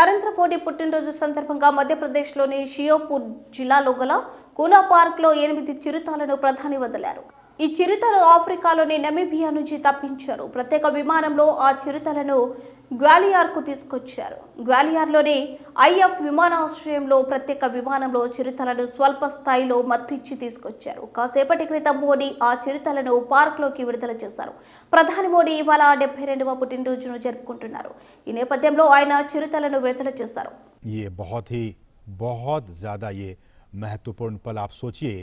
నరేంద్ర మోడీ పుట్టినరోజు సందర్భంగా మధ్యప్రదేశ్లోని షియోపూర్ జిల్లాలో గల కూనా పార్క్లో 8 చిరుతలను ప్రధాని వదిలారు. ఈ చిరుతలు ఆఫ్రికాలోని నమీబియా నుంచి తప్పించారు. ప్రత్యేక విమానంలో ఆ చిరుతలను గ్వాలియర్కు తీసుకొచ్చారు. గ్వాలియర్లోని ఐఎఫ్ విమానాశ్రయంలో ప్రత్యేక విమానంలో చిరుతలను స్వల్ప స్థాయిలో మత్తిచ్చి తీసుకొచ్చారు. కాసేపటి క్రితం మోడీ ఆ చిరుతలను పార్క్లోకి విడుదల చేశారు. ప్రధాని మోడీ ఇవాళ 72వ పుట్టినరోజును జరుపుకుంటున్నారు. ఈ నేపథ్యంలో ఆయన చిరుతలను విడుదల చేశారు. ये बहुत ज़्यादा ये महत्वपूर्ण पल। आप सोचिए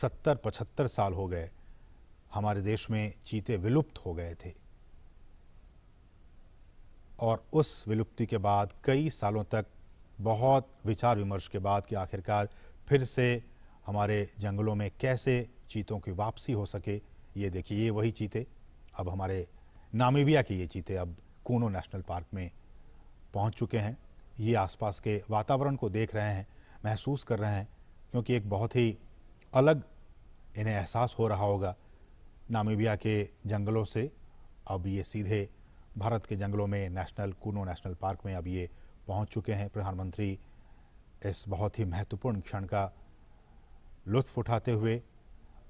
70-75 साल हो गए हमारे देश में चीते विलुप्त हो गए थे और उस विलुप्ति के बाद कई सालों तक बहुत विचार विमर्श के बाद कि आखिरकार फिर से हमारे जंगलों में कैसे चीतों की वापसी हो सके। ये देखिए, ये वही चीते, अब हमारे नामीबिया के ये चीते अब कूनो नेशनल पार्क में पहुंच चुके हैं। ये आसपास के वातावरण को देख रहे हैं, महसूस कर रहे हैं, क्योंकि एक बहुत ही अलग इन्हें एहसास हो रहा होगा। नामीबिया के जंगलों से अब ये सीधे भारत के जंगलों में कूनो नेशनल पार्क में अब ये पहुंच चुके हैं। प्रधानमंत्री इस बहुत ही महत्वपूर्ण क्षण का लुत्फ़ उठाते हुए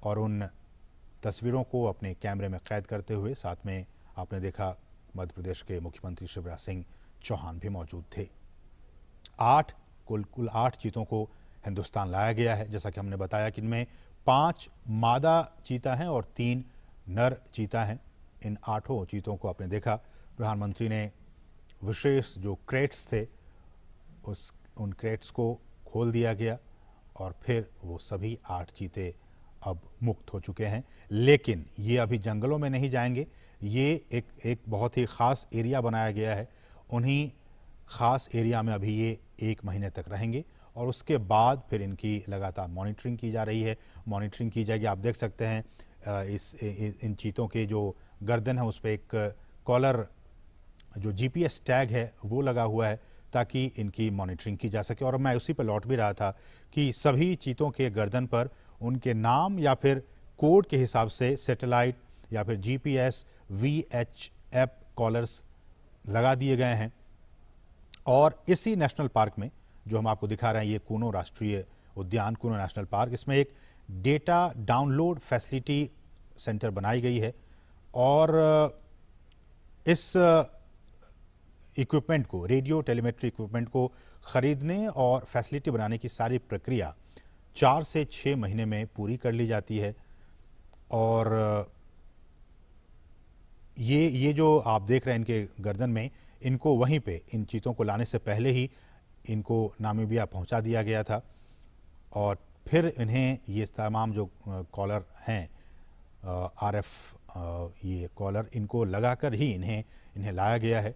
और उन तस्वीरों को अपने कैमरे में कैद करते हुए, साथ में आपने देखा मध्य प्रदेश के मुख्यमंत्री शिवराज सिंह चौहान भी मौजूद थे। कुल 8 चीतों को हिंदुस्तान लाया गया है। जैसा कि हमने बताया कि इनमें 5 मादा चीता हैं और 3 नर चीता हैं। इन 8 चीतों को आपने देखा, प्रधानमंत्री ने विशेष जो क्रेट्स थे उन क्रेट्स को खोल दिया गया और फिर वो सभी 8 चीते अब मुक्त हो चुके हैं। लेकिन ये अभी जंगलों में नहीं जाएंगे। ये एक बहुत ही ख़ास एरिया बनाया गया है। उन्हीं ख़ास एरिया में अभी ये 1 महीने तक रहेंगे और उसके बाद फिर इनकी लगातार मॉनिटरिंग की जा रही है। मॉनिटरिंग की जाएगी। आप देख सकते हैं इन चीतों के जो गर्दन है उस पर एक कॉलर जो GPS टैग है वो लगा हुआ है ताकि इनकी मॉनिटरिंग की जा सके। और मैं उसी पर लौट भी रहा था कि सभी चीतों के गर्दन पर उनके नाम या फिर कोड के हिसाब से सैटेलाइट या फिर GPS VHF कॉलर्स लगा दिए गए हैं। और इसी नेशनल पार्क में जो हम आपको दिखा रहे हैं, ये कूनो राष्ट्रीय उद्यान, कूनो नेशनल पार्क, इसमें एक डेटा डाउनलोड फैसिलिटी सेंटर बनाई गई है और इस इक्विपमेंट को, रेडियो टेलीमेट्री इक्विपमेंट को ख़रीदने और फैसिलिटी बनाने की सारी प्रक्रिया 4 से 6 महीने में पूरी कर ली जाती है। और ये जो आप देख रहे हैं इनके गर्दन में, इनको वहीं पे इन चीतों को लाने से पहले ही इनको नामीबिया पहुंचा दिया गया था और फिर इन्हें ये तमाम जो कॉलर हैं RF ये कॉलर, इनको लगाकर ही इन्हें लाया गया है।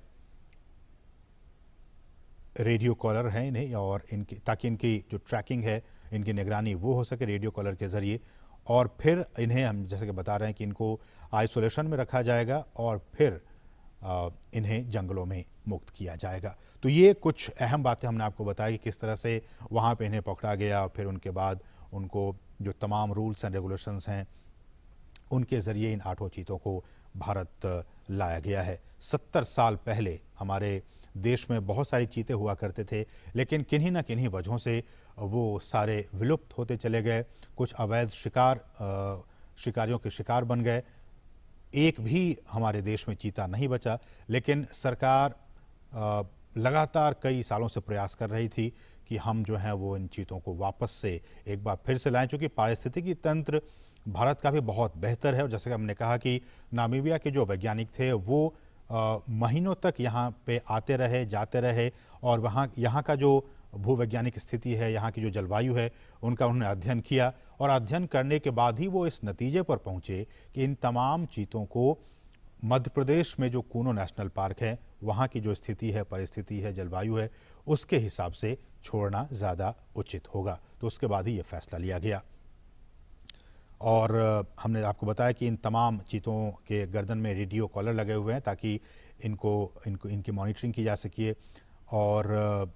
रेडियो कॉलर है इन्हें और इनकी, ताकि इनकी जो ट्रैकिंग है, इनकी निगरानी वो हो सके रेडियो कॉलर के ज़रिए। और फिर इन्हें हम जैसे कि बता रहे हैं कि इनको आइसोलेशन में रखा जाएगा और फिर इन्हें जंगलों में मुक्त किया जाएगा। तो ये कुछ अहम बातें हमने आपको बताया कि किस तरह से वहाँ पे इन्हें पकड़ा गया और फिर उनके बाद उनको जो तमाम रूल्स एंड रेगुलेशंस हैं उनके ज़रिए इन 8 चीतों को भारत लाया गया है। 70 साल पहले हमारे देश में बहुत सारे चीते हुआ करते थे, लेकिन किन्हीं न किन्हीं वजहों से वो सारे विलुप्त होते चले गए। कुछ अवैध शिकारियों के शिकार बन गए। एक भी हमारे देश में चीता नहीं बचा। लेकिन सरकार लगातार कई सालों से प्रयास कर रही थी कि हम जो हैं वो इन चीतों को वापस से एक बार फिर से लाएं, चूँकि पारिस्थितिकी तंत्र भारत का भी बहुत बेहतर है। और जैसे कि हमने कहा कि नामीबिया के जो वैज्ञानिक थे वो महीनों तक यहाँ पे आते रहे, जाते रहे और यहाँ का जो भूवैज्ञानिक स्थिति है, यहाँ की जो जलवायु है, उनका उन्होंने अध्ययन किया और अध्ययन करने के बाद ही वो इस नतीजे पर पहुँचे कि इन तमाम चीतों को मध्य प्रदेश में जो कूनो नेशनल पार्क है, वहाँ की जो स्थिति है, परिस्थिति है, जलवायु है, उसके हिसाब से छोड़ना ज़्यादा उचित होगा। तो उसके बाद ही ये फैसला लिया गया। और हमने आपको बताया कि इन तमाम चीतों के गर्दन में रेडियो कॉलर लगे हुए हैं ताकि इनकी मॉनिटरिंग की जा सके। और